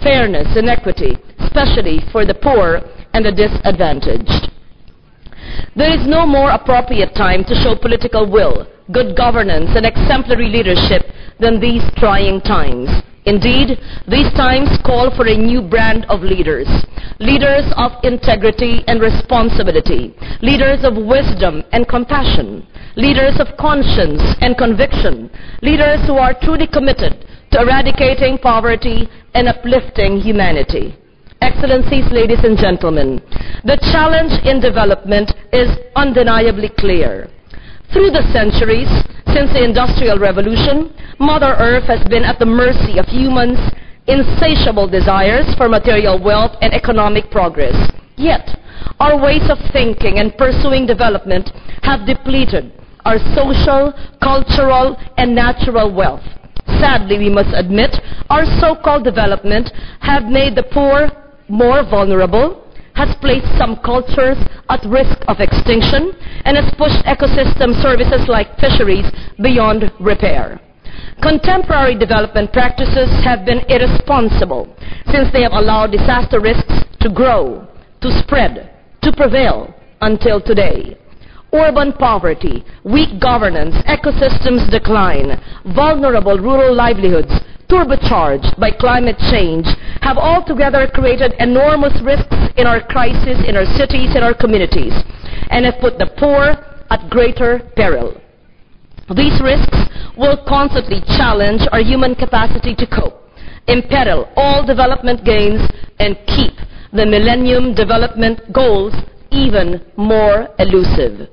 fairness and equity, especially for the poor and the disadvantaged. There is no more appropriate time to show political will, good governance, and exemplary leadership than these trying times. Indeed, these times call for a new brand of leaders. Leaders of integrity and responsibility. Leaders of wisdom and compassion. Leaders of conscience and conviction. Leaders who are truly committed to eradicating poverty and uplifting humanity. Excellencies, ladies and gentlemen, the challenge in development is undeniably clear. Through the centuries, since the Industrial Revolution, Mother Earth has been at the mercy of humans' insatiable desires for material wealth and economic progress. Yet, our ways of thinking and pursuing development have depleted our social, cultural, and natural wealth. Sadly, we must admit, our so-called development have made the poor more vulnerable, has placed some cultures at risk of extinction, and has pushed ecosystem services like fisheries beyond repair. Contemporary development practices have been irresponsible since they have allowed disaster risks to grow, to spread, to prevail until today. Urban poverty, weak governance, ecosystems decline, vulnerable rural livelihoods, turbocharged by climate change, have altogether created enormous risks in our crisis, in our cities, in our communities, and have put the poor at greater peril. These risks will constantly challenge our human capacity to cope, imperil all development gains, and keep the Millennium Development Goals even more elusive.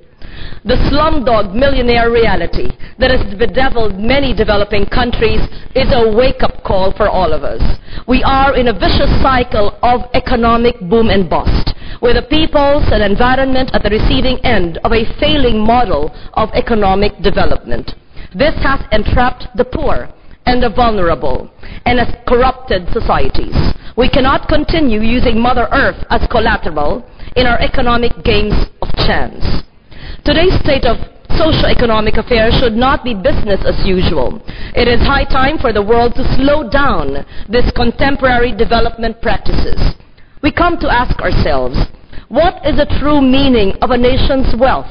The slumdog millionaire reality that has bedeviled many developing countries is a wake-up call for all of us. We are in a vicious cycle of economic boom and bust, with the peoples and environment at the receiving end of a failing model of economic development. This has entrapped the poor and the vulnerable and has corrupted societies. We cannot continue using Mother Earth as collateral in our economic games of chance. Today's state of socio-economic affairs should not be business as usual. It is high time for the world to slow down these contemporary development practices. We come to ask ourselves, what is the true meaning of a nation's wealth?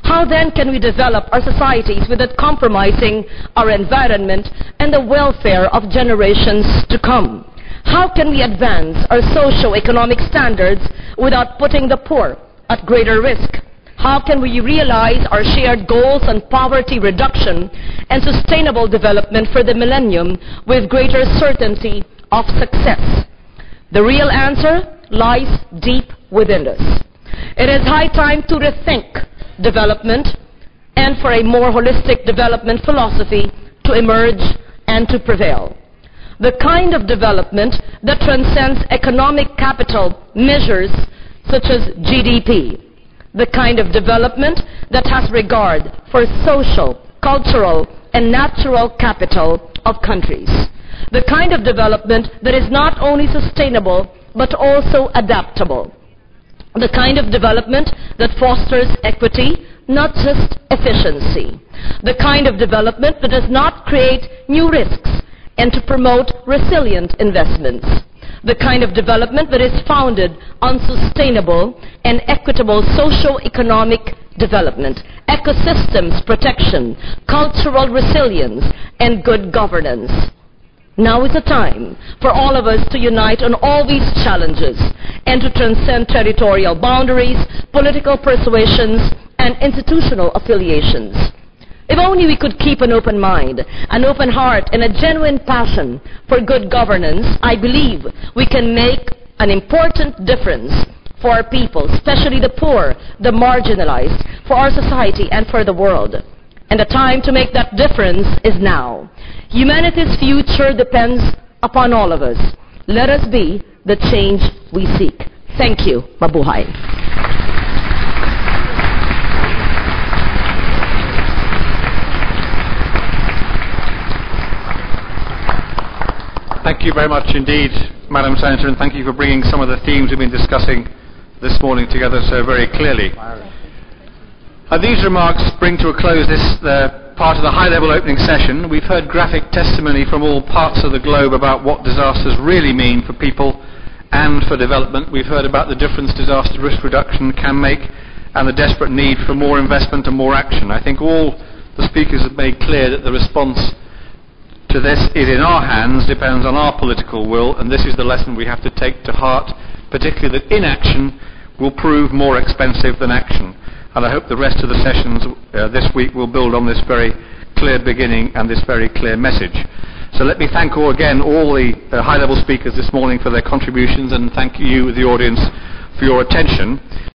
How then can we develop our societies without compromising our environment and the welfare of generations to come? How can we advance our socio-economic standards without putting the poor at greater risk? How can we realize our shared goals on poverty reduction and sustainable development for the millennium with greater certainty of success? The real answer lies deep within us. It is high time to rethink development and for a more holistic development philosophy to emerge and to prevail. The kind of development that transcends economic capital measures such as GDP. The kind of development that has regard for social, cultural, and natural capital of countries. The kind of development that is not only sustainable, but also adaptable. The kind of development that fosters equity, not just efficiency. The kind of development that does not create new risks and to promote resilient investments. The kind of development that is founded on sustainable and equitable socio-economic development, ecosystems protection, cultural resilience, and good governance. Now is the time for all of us to unite on all these challenges and to transcend territorial boundaries, political persuasions, and institutional affiliations. If only we could keep an open mind, an open heart, and a genuine passion for good governance, I believe we can make an important difference for our people, especially the poor, the marginalized, for our society and for the world. And the time to make that difference is now. Humanity's future depends upon all of us. Let us be the change we seek. Thank you. Mabuhay. Thank you very much indeed, Madam Senator, and thank you for bringing some of the themes we've been discussing this morning together so very clearly. These remarks bring to a close this part of the high-level opening session. We've heard graphic testimony from all parts of the globe about what disasters really mean for people and for development. We've heard about the difference disaster risk reduction can make and the desperate need for more investment and more action. I think all the speakers have made clear that the response to this is in our hands, depends on our political will, and this is the lesson we have to take to heart, particularly that inaction will prove more expensive than action. And I hope the rest of the sessions this week will build on this very clear beginning and this very clear message. So let me thank all the high-level speakers this morning for their contributions, and thank you, the audience, for your attention.